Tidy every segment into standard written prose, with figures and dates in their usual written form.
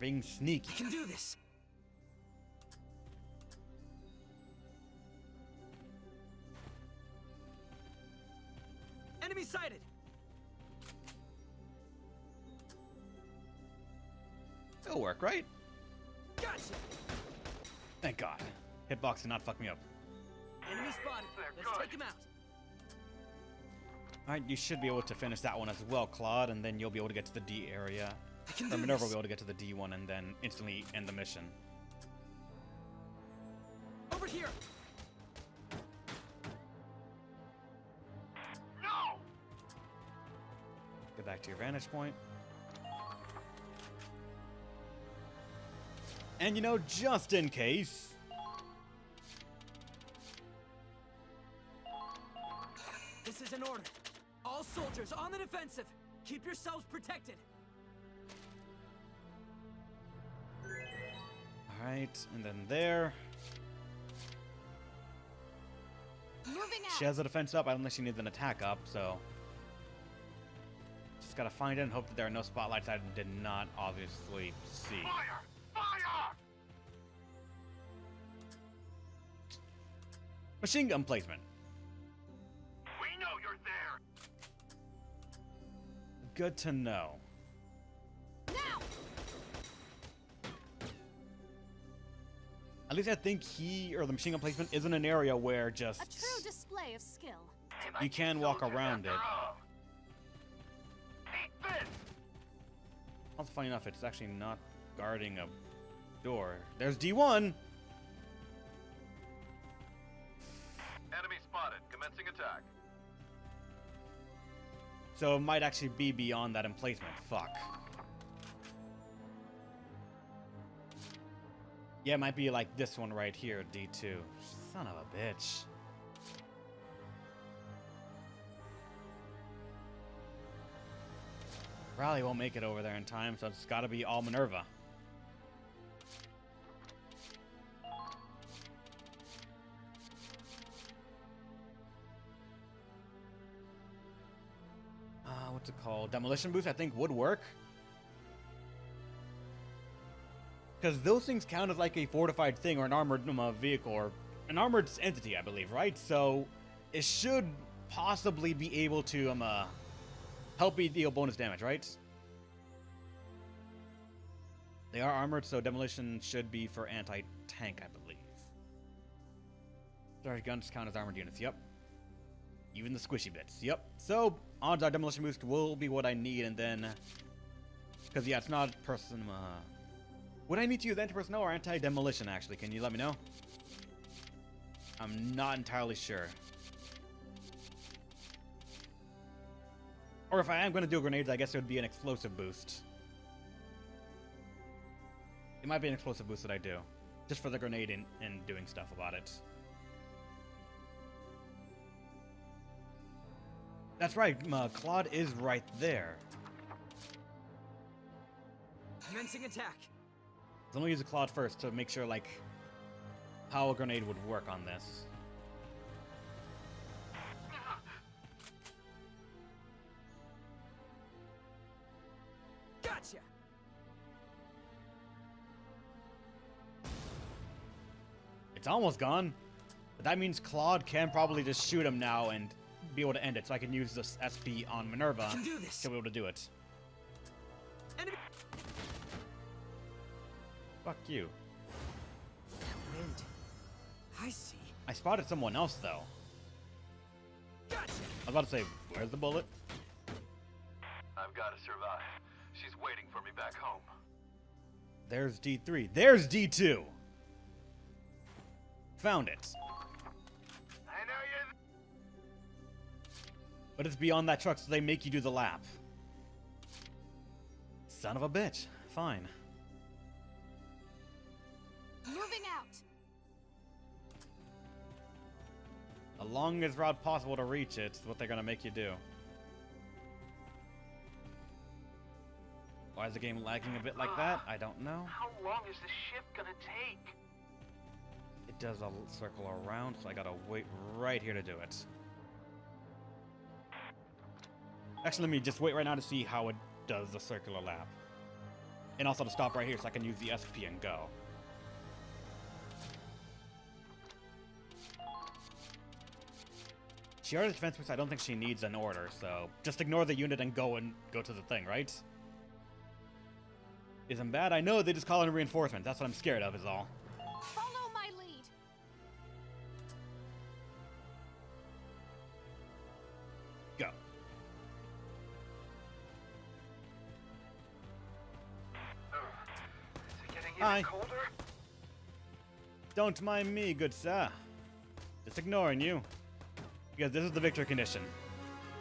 being sneaky. I can do this. Enemy sighted. It'll work, right? Gotcha. Thank God. Hitbox did not fuck me up. Enemy spotted. Let's take him out. Alright, you should be able to finish that one as well, Claude, and then you'll be able to get to the D area. I can Or do Minerva will this. be able to get to the D one and then instantly end the mission. Over here. No! Get back to your vantage point. And you know, just in case, This is an order. All soldiers on the defensive. Keep yourselves protected. alright, and then there. Moving out. She has the defense up, I don't think she needs an attack up, so. Just gotta find it and hope that there are no spotlights I did not obviously see. Fire! Fire! Machine gun placement. We know you're there! Good to know. Now. At least I think he, or the machine gun placement, isn't an area where just A true display of skill. Hey, you like can walk soldiers around it. after all. Eat this! Also, funny enough, it's actually not guarding a door. There's D1! Enemy spotted. Commencing attack. So it might actually be beyond that emplacement. Fuck. Yeah, it might be like this one right here, D2. Son of a bitch. Raleigh won't make it over there in time, so it's gotta be all Minerva. What's it called? Demolition boost, I think, would work. Because those things count as like a fortified thing or an armored vehicle or an armored entity, I believe, right? So it should possibly be able to help you deal bonus damage, right? They are armored, so demolition should be for anti-tank, I believe. Sorry, guns count as armored units, yep. Even the squishy bits, yep. So, odds are demolition boost will be what I need, and then... Because, yeah, it's not person... Would I need to use anti-personnel or anti-demolition, actually? Can you let me know? I'm not entirely sure. Or if I am going to do grenades, I guess it would be an explosive boost. It might be an explosive boost that I do. Just for the grenade and doing stuff about it. That's right, Claude is right there. Commencing attack. So let me use the Claude first to make sure, like, how a grenade would work on this. Gotcha. It's almost gone. But that means Claude can probably just shoot him now and be able to end it, so I can use this SP on Minerva I can do this. to be able to do it. Enemy. Fuck you. That wind. I see. I spotted someone else, though. Gotcha. I was about to say, where's the bullet? I've got to survive. She's waiting for me back home. There's D3. There's D2! Found it. I know you're But it's beyond that truck, so they make you do the lap. Son of a bitch. Fine. Moving out. The longest route possible to reach it is what they're gonna make you do. Why is the game lagging a bit like that? I don't know. How long is this shift gonna take? It does a circle around, so I gotta wait right here to do it. Actually, let me just wait right now to see how it does the circular lap. And also to stop right here so I can use the SP and go. She already has defense boost. I don't think she needs an order, so just ignore the unit and go to the thing, right? Isn't bad. I know they just call in a reinforcement. That's what I'm scared of, is all. Follow my lead. Go. Is it getting Hi. even colder? Don't mind me, good sir. Just ignoring you. Because this is the victory condition.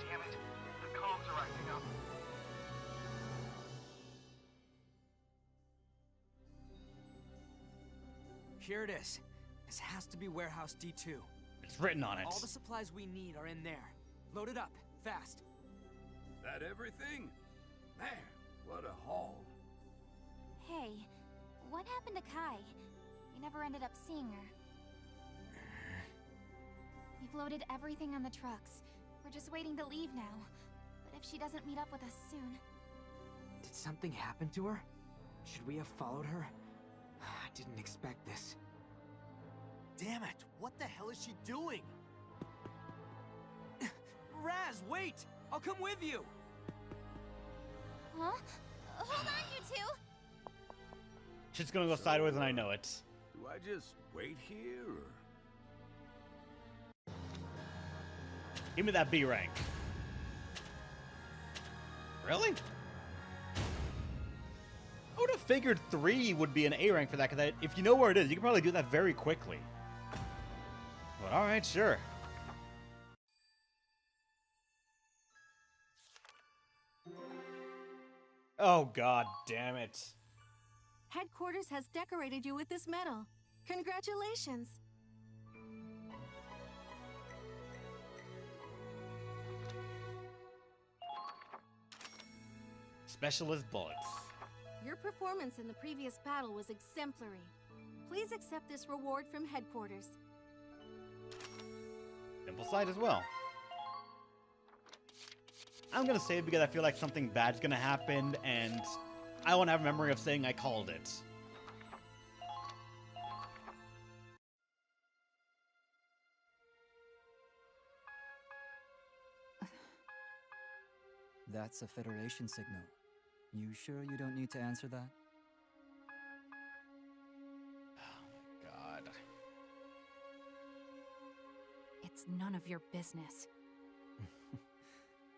Damn it. The comms are acting up. Here it is. This has to be warehouse D2. It's written on it. All the supplies we need are in there. Load it up, fast. That everything? Man, what a haul. Hey, what happened to Kai? We never ended up seeing her. We've loaded everything on the trucks. We're just waiting to leave now. But if she doesn't meet up with us soon... Did something happen to her? Should we have followed her? I didn't expect this. Damn it! What the hell is she doing? Raz, wait! I'll come with you! Huh? Hold on, you two! Shit's gonna go sideways and I know it. Do I just wait here, or...? Give me that B rank. Really? I would have figured 3 would be an A rank for that, because if you know where it is, you can probably do that very quickly. But alright, sure. Oh, god damn it. Headquarters has decorated you with this medal. Congratulations! Specialist bullets. Your performance in the previous battle was exemplary. Please accept this reward from Headquarters. Simple side as well. I'm gonna say it because I feel like something bad's gonna happen, and I won't have a memory of saying I called it. That's a Federation signal. You sure you don't need to answer that? God. It's none of your business.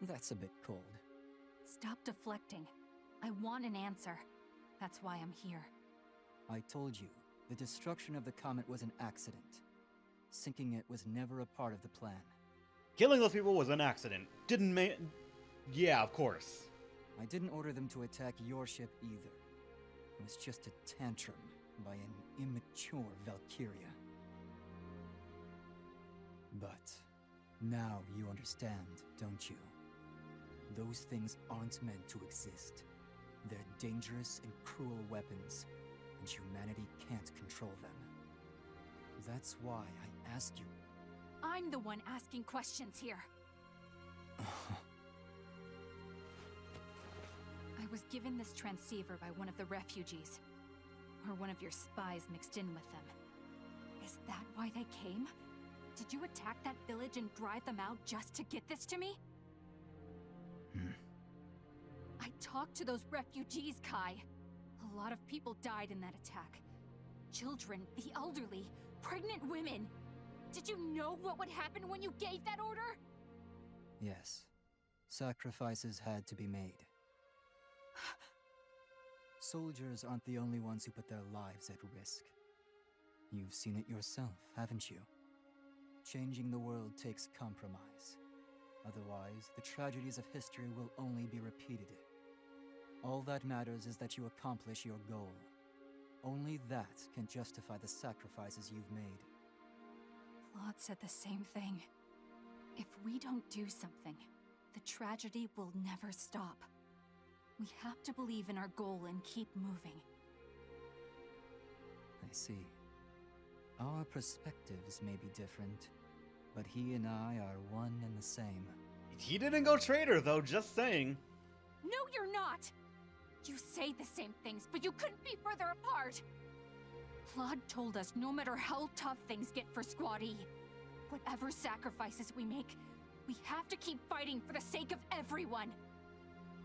That's a bit cold. Stop deflecting. I want an answer. That's why I'm here. I told you, the destruction of the comet was an accident. Sinking it was never a part of the plan. Killing those people was an accident. Didn't make... Yeah, of course. I didn't order them to attack your ship either. It was just a tantrum by an immature Valkyria. But now you understand, don't you? Those things aren't meant to exist. They're dangerous and cruel weapons, and humanity can't control them. That's why I asked you. I'm the one asking questions here. I was given this transceiver by one of the refugees. Or one of your spies mixed in with them. Is that why they came? Did you attack that village and drive them out just to get this to me? I talked to those refugees, Kai. A lot of people died in that attack. Children, the elderly, pregnant women. Did you know what would happen when you gave that order? Yes. Sacrifices had to be made. Soldiers aren't the only ones who put their lives at risk. You've seen it yourself, haven't you? Changing the world takes compromise. Otherwise, the tragedies of history will only be repeated. All that matters is that you accomplish your goal. Only that can justify the sacrifices you've made. Claude said the same thing. If we don't do something, the tragedy will never stop. We have to believe in our goal and keep moving. I see. Our perspectives may be different, but he and I are one and the same. He didn't go traitor, though, just saying. No, you're not! You say the same things, but you couldn't be further apart! Claude told us no matter how tough things get for Squad E, whatever sacrifices we make, we have to keep fighting for the sake of everyone.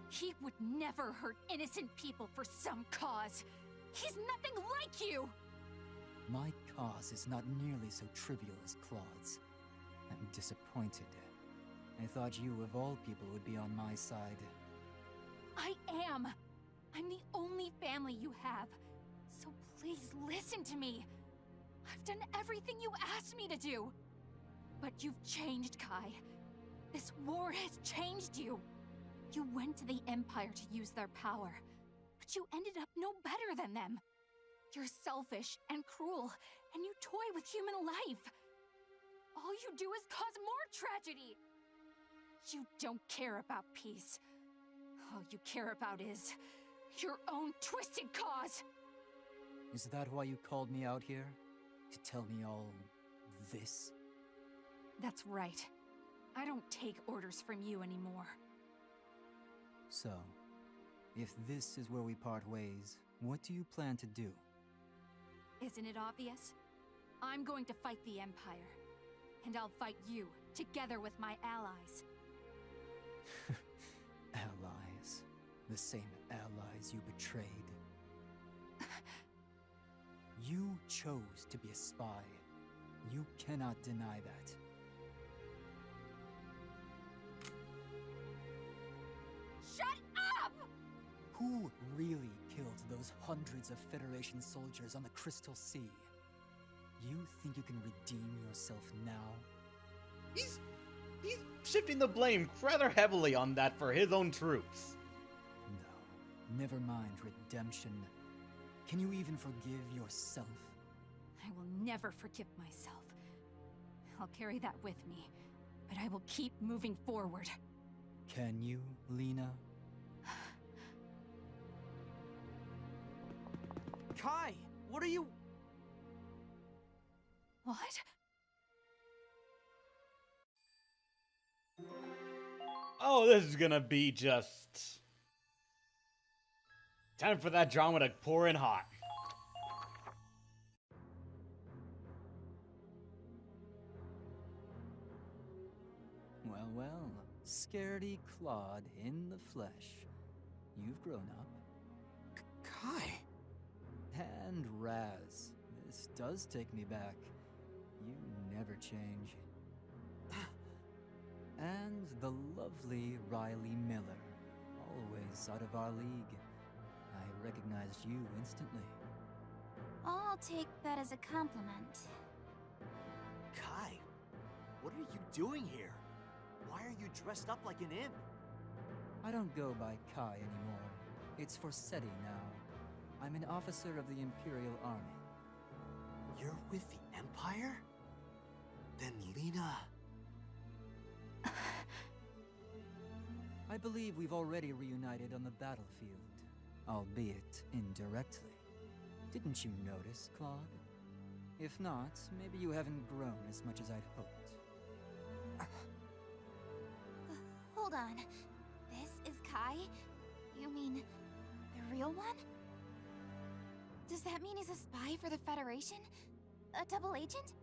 He would never hurt innocent people for some cause. He's nothing like you! My cause is not nearly so trivial as Claude's. I'm disappointed. I thought you, of all people, would be on my side. I am! I'm the only family you have. So please listen to me. I've done everything you asked me to do. But you've changed, Kai. This war has changed you. You went to the Empire to use their power, but you ended up no better than them. You're selfish and cruel, and you toy with human life. All you do is cause more tragedy. You don't care about peace. All you care about is your own twisted cause. Is that why you called me out here? To tell me all this? That's right. I don't take orders from you anymore. So, if this is where we part ways, what do you plan to do? Isn't it obvious? I'm going to fight the Empire. And I'll fight you, together with my allies. Allies. The same allies you betrayed. You chose to be a spy. You cannot deny that. Shut up! Who really killed those hundreds of Federation soldiers on the Crystal Sea? You think you can redeem yourself now? He's shifting the blame rather heavily on that for his own troops. No, never mind redemption. Can you even forgive yourself? I will never forgive myself. I'll carry that with me, but I will keep moving forward. Can you, Lena? Kai, what are you... What? Oh, this is gonna be just... time for that drama to pour in hot. Well, well, scaredy Claude in the flesh. You've grown up. Kai? And Raz, this does take me back. You never change. And the lovely Riley Miller, always out of our league. I recognized you instantly. I'll take that as a compliment. Kai, what are you doing here? Why are you dressed up like an imp? I don't go by Kai anymore. It's Forseti now. I'm an officer of the Imperial Army. You're with the Empire? Then Lena... I believe we've already reunited on the battlefield, albeit indirectly. Didn't you notice, Claude? If not, maybe you haven't grown as much as I'd hoped. Hold on. This is Kai? You mean the real one? Does that mean he's a spy for the Federation? A double agent?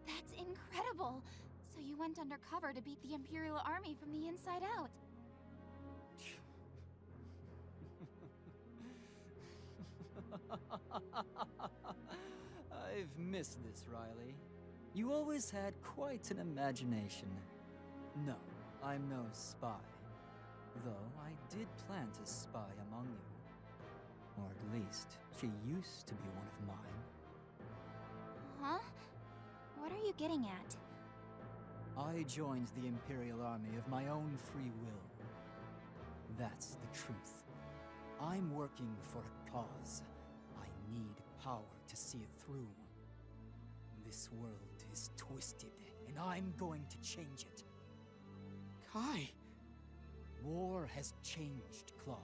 That's incredible! So you went undercover to beat the Imperial Army from the inside out. I've missed this, Riley. You always had quite an imagination. No, I'm no spy. Though I did plan to spy among you. Or at least, she used to be one of mine. Huh? What are you getting at? I joined the Imperial Army of my own free will. That's the truth. I'm working for a cause. I need power to see it through. This world is twisted, and I'm going to change it. Kai! War has changed, Claude.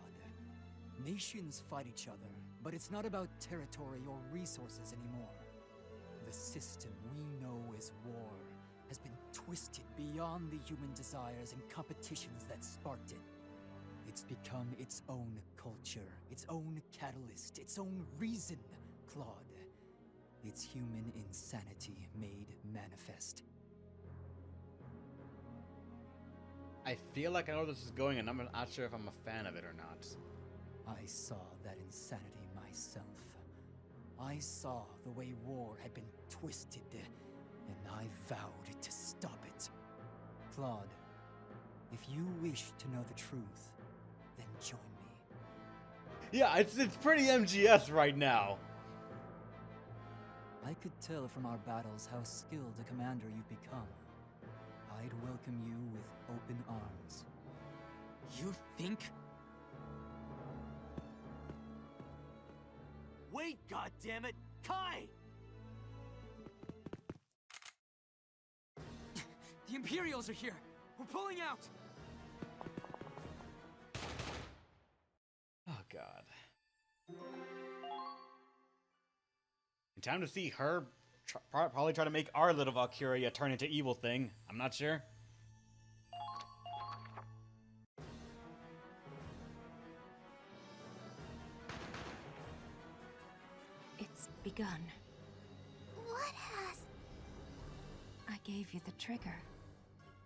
Nations fight each other, but it's not about territory or resources anymore. The system we know as war has been twisted beyond the human desires and competitions that sparked it. It's become its own culture, its own catalyst, its own reason, Claude. It's human insanity made manifest. I feel like I know where this is going, and I'm not sure if I'm a fan of it or not. I saw that insanity myself. I saw the way war had been twisted, and I vowed to stop it. Claude, if you wish to know the truth, then join me. Yeah, it's pretty MGS right now. I could tell from our battles how skilled a commander you've become. I'd welcome you with open arms. You think? Wait, goddammit! Kai! The Imperials are here! We're pulling out! Oh, God. Time to see her probably try to make our little Valkyria turn into evil thing. I'm not sure. It's begun. What has? I gave you the trigger.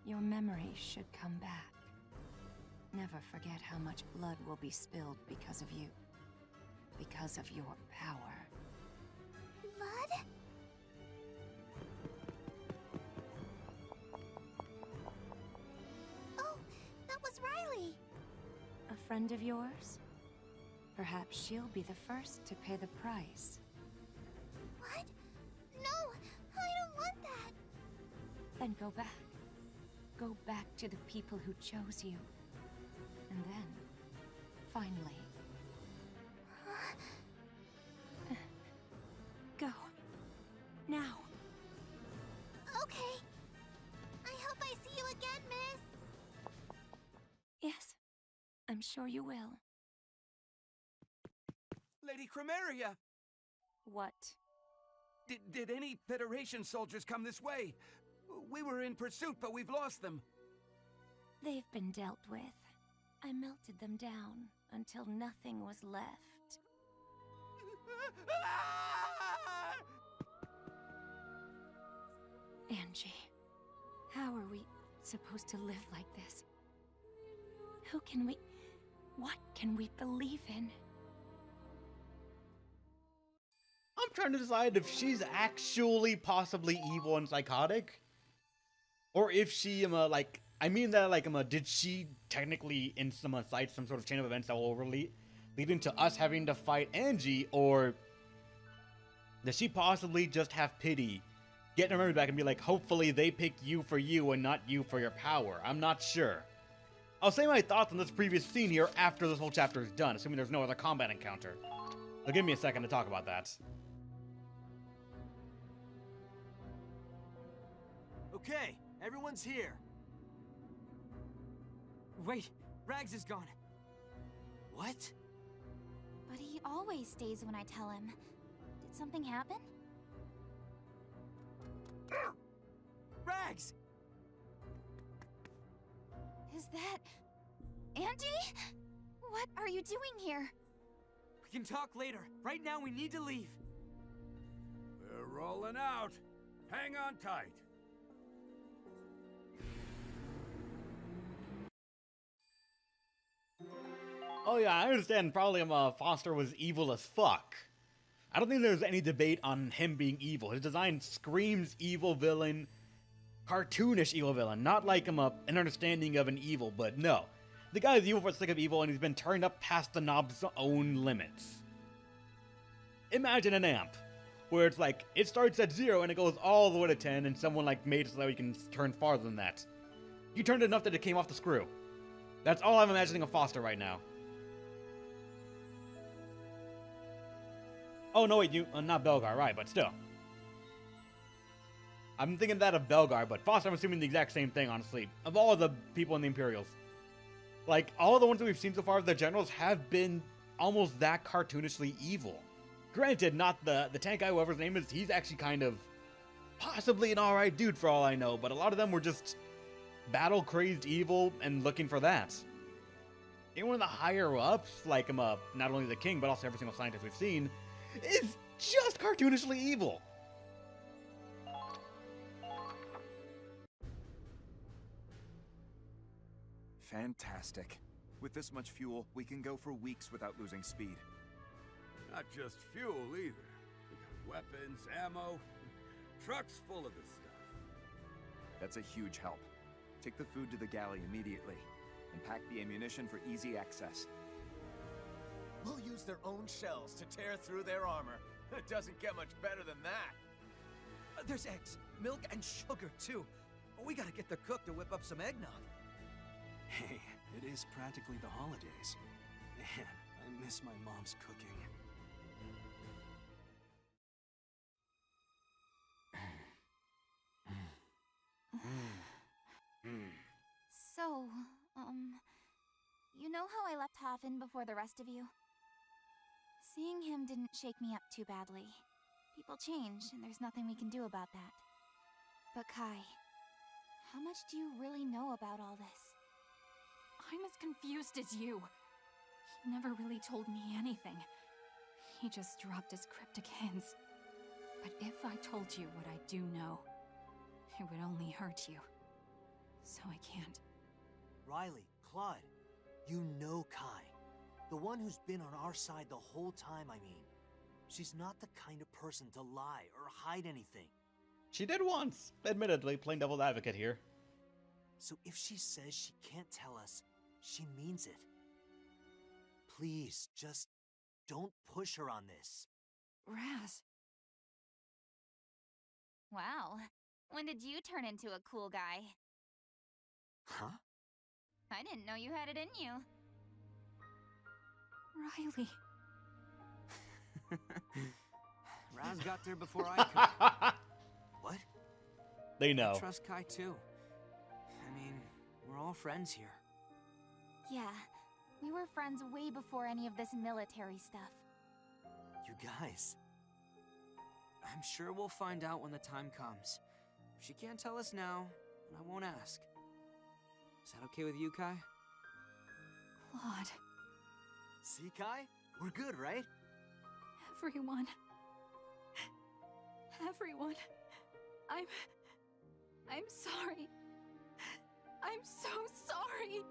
Your memory should come back. Never forget how much blood will be spilled because of you. Because of your power. Blood? Oh, that was Riley. A friend of yours? Perhaps she'll be the first to pay the price. What? No, I don't want that. Then go back. Go back to the people who chose you. And then, finally... Go. Now. Okay. I hope I see you again, miss. Yes, I'm sure you will. Lady Chromaria! What? Did any Federation soldiers come this way? We were in pursuit, but we've lost them. They've been dealt with. I melted them down until nothing was left. Angie, how are we supposed to live like this? What can we believe in? I'm trying to decide if she's actually possibly evil and psychotic. Or if she, did she technically incite some sort of chain of events that will lead into us having to fight Angie? Or does she possibly just have pity, get her memory back and be like, hopefully they pick you for you and not you for your power? I'm not sure. I'll say my thoughts on this previous scene here after this whole chapter is done, assuming there's no other combat encounter. So give me a second to talk about that. Okay, everyone's here. Wait, Rags is gone. What? But he always stays when I tell him. Did something happen? Rags! Is that... Angie? What are you doing here? We can talk later. Right now, we need to leave. We're rolling out. Hang on tight. Oh yeah, I understand probably Foster was evil as fuck. I don't think there's any debate on him being evil. His design screams evil villain, cartoonish evil villain, not like an understanding of an evil, but no. The guy is evil for the sake of evil, and he's been turned up past the knob's own limits. Imagine an amp, where it's like, it starts at 0 and it goes all the way to 10, and someone made it so that you can turn farther than that. You turned it enough that it came off the screw. That's all I'm imagining of Foster right now. Oh, no, wait, not Belgar, right, but still. I'm thinking that of Belgar, but Foster, I'm assuming the exact same thing, honestly. Of all of the people in the Imperials. All of the ones that we've seen so far, the generals have been almost that cartoonishly evil. Granted, not the tank guy, whoever his name is, he's actually kind of possibly an alright dude for all I know, but a lot of them were just battle-crazed evil and looking for that. Even one of the higher ups, like not only the king, but also every single scientist we've seen, is just cartoonishly evil. Fantastic. With this much fuel, we can go for weeks without losing speed. Not just fuel either. We got weapons, ammo, trucks full of the stuff. That's a huge help. Take the food to the galley immediately, and pack the ammunition for easy access. We'll use their own shells to tear through their armor. It doesn't get much better than that. There's eggs, milk, and sugar, too. We gotta get the cook to whip up some eggnog. Hey, it is practically the holidays. Man, I miss my mom's cooking. So, you know how I left Hoffen before the rest of you? Seeing him didn't shake me up too badly. People change, and there's nothing we can do about that. But Kai, how much do you really know about all this? I'm as confused as you. He never really told me anything. He just dropped his cryptic hints. But if I told you what I do know, it would only hurt you. So I can't. Riley, Claude, you know Kai. The one who's been on our side the whole time, I mean. She's not the kind of person to lie or hide anything. She did once, admittedly, playing devil's advocate here. So if she says she can't tell us, she means it. Please, just don't push her on this. Raz. Wow, when did you turn into a cool guy? Huh? I didn't know you had it in you. Riley. Raz got there before I could. What? They know. I trust Kai too. I mean, we're all friends here. Yeah, we were friends way before any of this military stuff. You guys. I'm sure we'll find out when the time comes. If she can't tell us now, then I won't ask. Is that okay with you, Kai? Claude. See, Kai? We're good, right? Everyone. Everyone. I'm sorry. I'm so sorry.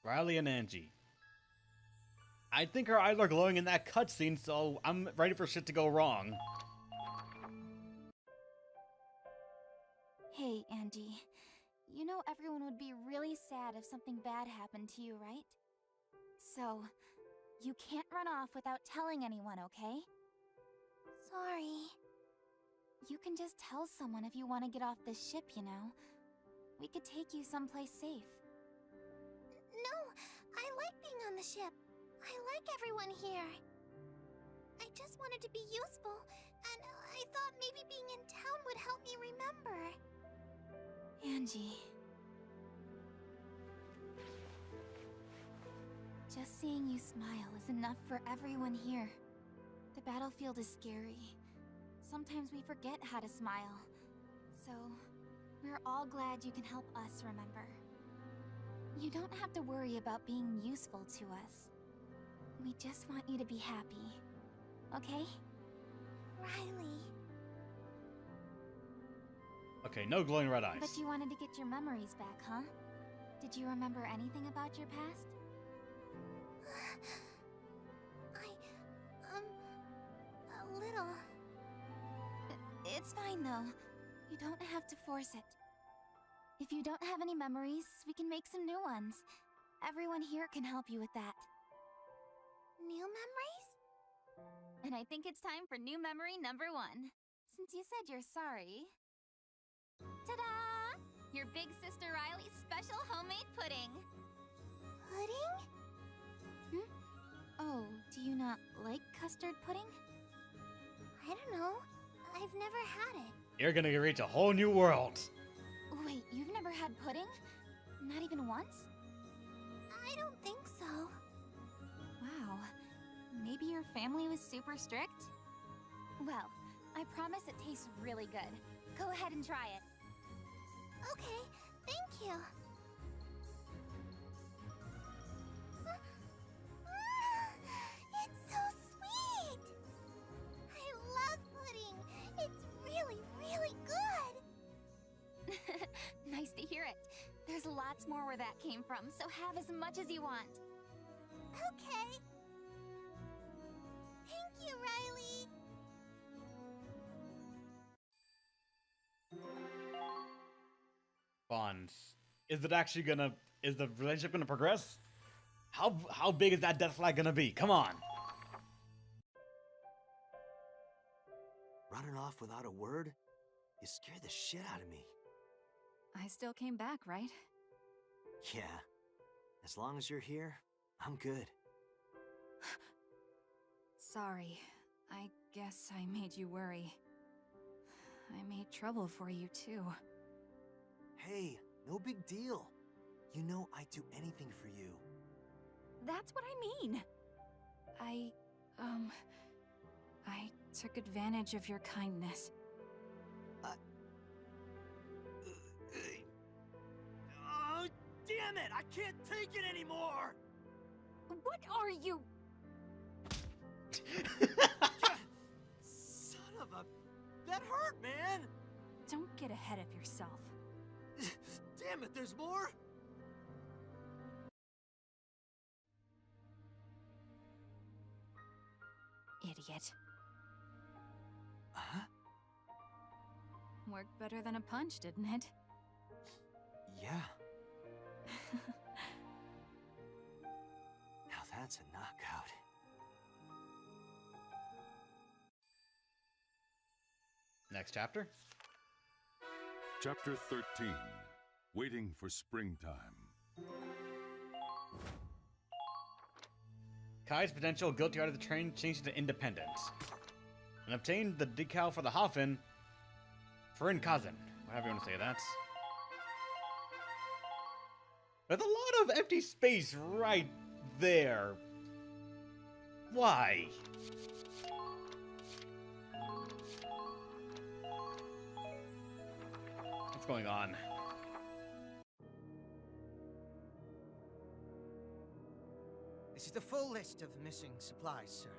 Riley and Angie. I think her eyes are glowing in that cutscene, so I'm ready for shit to go wrong. Hey, Angie. You know everyone would be really sad if something bad happened to you, right? So, you can't run off without telling anyone, okay? Sorry. You can just tell someone if you want to get off this ship, you know. We could take you someplace safe. No, I like being on the ship. I like everyone here. I just wanted to be useful, and I thought maybe being in town would help me remember. Angie. Just seeing you smile is enough for everyone here. The battlefield is scary. Sometimes we forget how to smile. So, we're all glad you can help us remember. You don't have to worry about being useful to us. We just want you to be happy. Okay? Riley. Okay, no glowing red eyes. But you wanted to get your memories back, huh? Did you remember anything about your past? A little. It's fine, though. You don't have to force it. If you don't have any memories, we can make some new ones. Everyone here can help you with that. New memories? And I think it's time for new memory number 1. Since you said you're sorry... Ta-da! Your big sister Riley's special homemade pudding! Pudding? Oh, do you not like custard pudding? I don't know. I've never had it. You're gonna reach a whole new world. Wait, you've never had pudding? Not even once? I don't think so. Wow. Maybe your family was super strict? Well, I promise it tastes really good. Go ahead and try it. Okay, thank you. It's so sweet! I love pudding. It's really, really good. Nice to hear it. There's lots more where that came from, so have as much as you want. Okay. Thank you, Riley. Bonds. Is it actually gonna... Is the relationship gonna progress? How big is that death flag gonna be? Come on. Running off without a word? You scared the shit out of me. I still came back, right? Yeah. As long as you're here, I'm good. Sorry. I guess I made you worry. I made trouble for you, too. Hey, no big deal. You know I'd do anything for you. That's what I mean. I took advantage of your kindness. Oh, damn it! I can't take it anymore! What are you? Son of a... That hurt, man! Don't get ahead of yourself. Damn it, there's more? Idiot. Huh? Worked better than a punch, didn't it? Yeah. Now that's a knockout. Next chapter? Chapter 13. Waiting for springtime. Kai's potential guilty out of the train changed to independence. And obtained the decal for the Hafen for Kazan. However you want to say that. There's a lot of empty space right there. Why? What's going on? This is the full list of missing supplies, sir.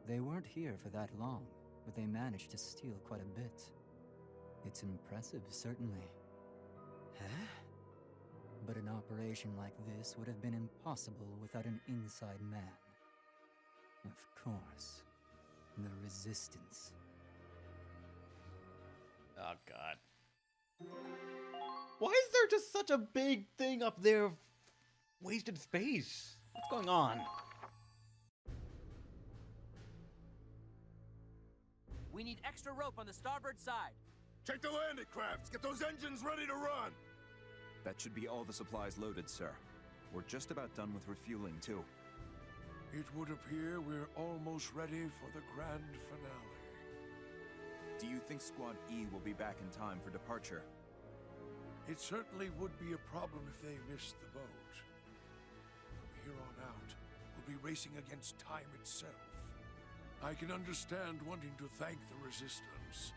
They weren't here for that long, but they managed to steal quite a bit. It's impressive, certainly. Huh? But an operation like this would have been impossible without an inside man. Of course. The Resistance. Oh, God. Why is there just such a big thing up there of wasted space? What's going on? We need extra rope on the starboard side. Check the landing crafts! Get those engines ready to run! That should be all the supplies loaded, sir. We're just about done with refueling, too. It would appear we're almost ready for the grand finale. Do you think Squad E will be back in time for departure? It certainly would be a problem if they missed the boat. From here on out, we'll be racing against time itself. I can understand wanting to thank the Resistance.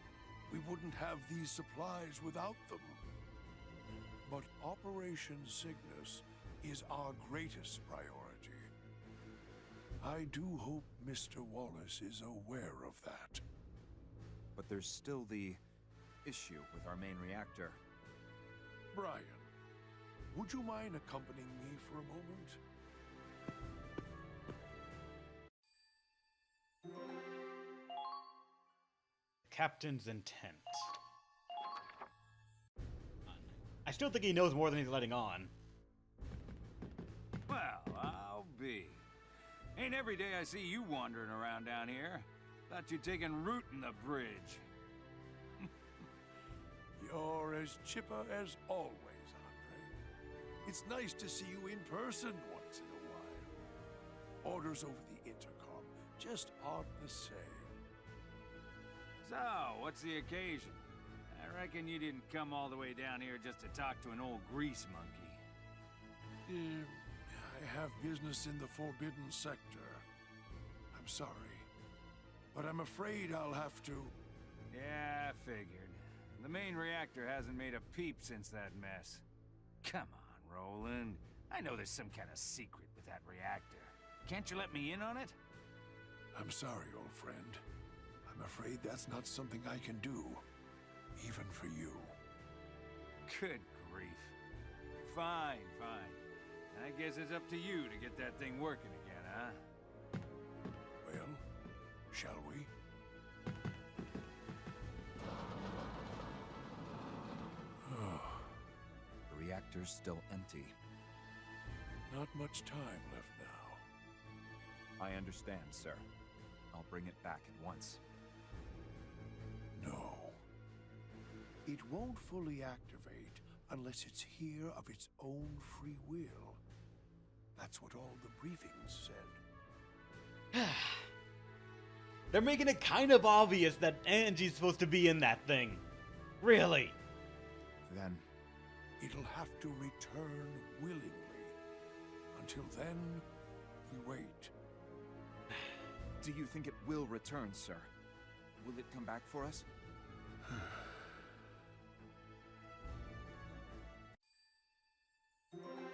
We wouldn't have these supplies without them. But Operation Cygnus is our greatest priority. I do hope Mr. Wallace is aware of that. But there's still the issue with our main reactor. Brian, would you mind accompanying me for a moment? Captain's intent. I still think he knows more than he's letting on. Well, I'll be. Ain't every day I see you wandering around down here. Thought you'd taken root in the bridge. You're as chipper as always, Andre. It's nice to see you in person once in a while. Orders over the intercom just aren't the same. So, what's the occasion? I reckon you didn't come all the way down here just to talk to an old grease monkey. I have business in the Forbidden Sector. I'm I'm sorry. But I'm afraid I'll have to... Yeah, I figured. The main reactor hasn't made a peep since that mess. Come on, Roland. I know there's some kind of secret with that reactor. Can't you let me in on it? I'm sorry, old friend. I'm afraid that's not something I can do. Even for you. Good grief. Fine, fine. I guess it's up to you to get that thing working again, huh? Well, shall we? The reactor's still empty. Not much time left now. I understand, sir. I'll bring it back at once. No. It won't fully activate unless it's here of its own free will. That's what all the briefings said. They're making it kind of obvious that Angie's supposed to be in that thing. Really? Then... it'll have to return willingly. Until then, we wait. Do you think it will return, sir? Will it come back for us?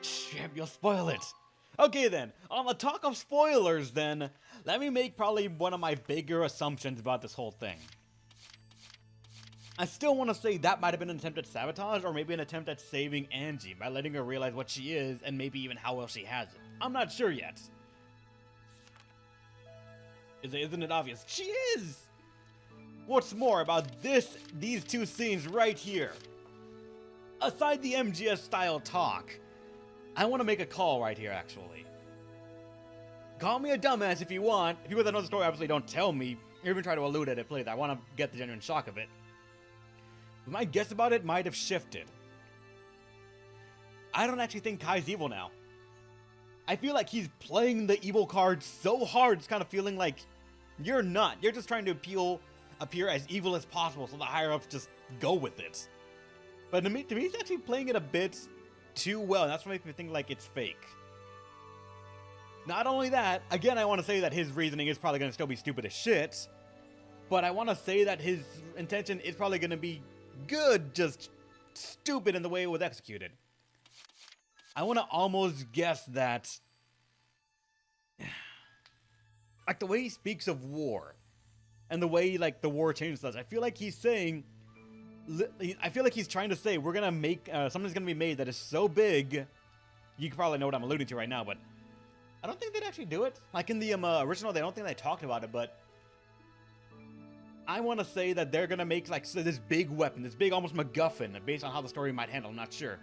Shit, you'll spoil it. Okay then, on the talk of spoilers then, let me make probably one of my bigger assumptions about this whole thing. I still want to say that might have been an attempt at sabotage, or maybe an attempt at saving Angie by letting her realize what she is, and maybe even how well she has it. I'm not sure yet. Isn't it obvious? She is! What's more about these two scenes right here? Aside the MGS style talk, I want to make a call right here, actually. Call me a dumbass if you want. If you want to know the story, obviously don't tell me, or even try to allude at it, please. I want to get the genuine shock of it. But my guess about it might have shifted. I don't actually think Kai's evil now. I feel like he's playing the evil card so hard, it's kind of feeling like you're not. You're just trying to appear as evil as possible so the higher-ups just go with it. But to me, he's actually playing it a bit too well, and that's what makes me think like it's fake. Not only that, again, I want to say that his reasoning is probably going to still be stupid as shit, but I want to say that his intention is probably going to be good, just stupid in the way it was executed. I want to almost guess that, like, the way he speaks of war, and the way, like, the war changes us, I feel like he's saying, I feel like he's trying to say, we're going to make, something's going to be made that is so big, you can probably know what I'm alluding to right now, but I don't think they'd actually do it. Like, in the original, I don't think they talked about it, but I want to say that they're going to make, like, this big weapon, this big, almost MacGuffin, based on how the story might handle, I'm not sure.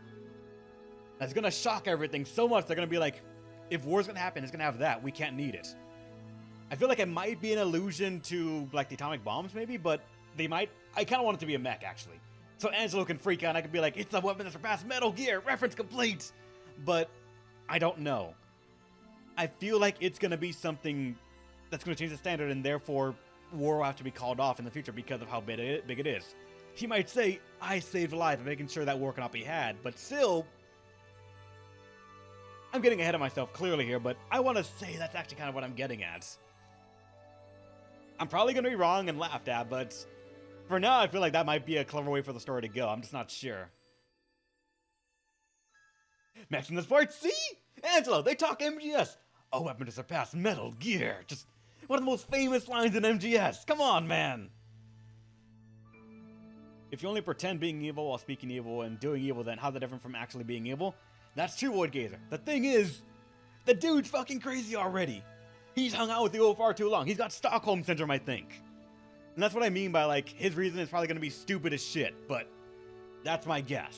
That's going to shock everything so much, they're going to be like, if war's going to happen, it's going to have that. We can't need it. I feel like it might be an allusion to, like, the atomic bombs, maybe, but they might... I kind of want it to be a mech, actually. So Angelo can freak out, and I could be like, it's a weapon that surpassed Metal Gear! Reference complete! But I don't know. I feel like it's going to be something that's going to change the standard, and therefore war will have to be called off in the future because of how big it is. He might say, I saved a life, making sure that war cannot be had, but still... I'm getting ahead of myself clearly here, but I want to say that's actually kind of what I'm getting at. I'm probably going to be wrong and laughed at, but for now I feel like that might be a clever way for the story to go. I'm just not sure. Next in this part, see? Angelo, they talk MGS. A weapon to surpass Metal Gear. Just one of the most famous lines in MGS. Come on, man. If you only pretend being evil while speaking evil and doing evil, then how's that different from actually being evil? That's true, Void Gazer. The thing is, the dude's fucking crazy already. He's hung out with you far too long. He's got Stockholm Syndrome, I think. And that's what I mean by, like, his reason is probably going to be stupid as shit, but that's my guess.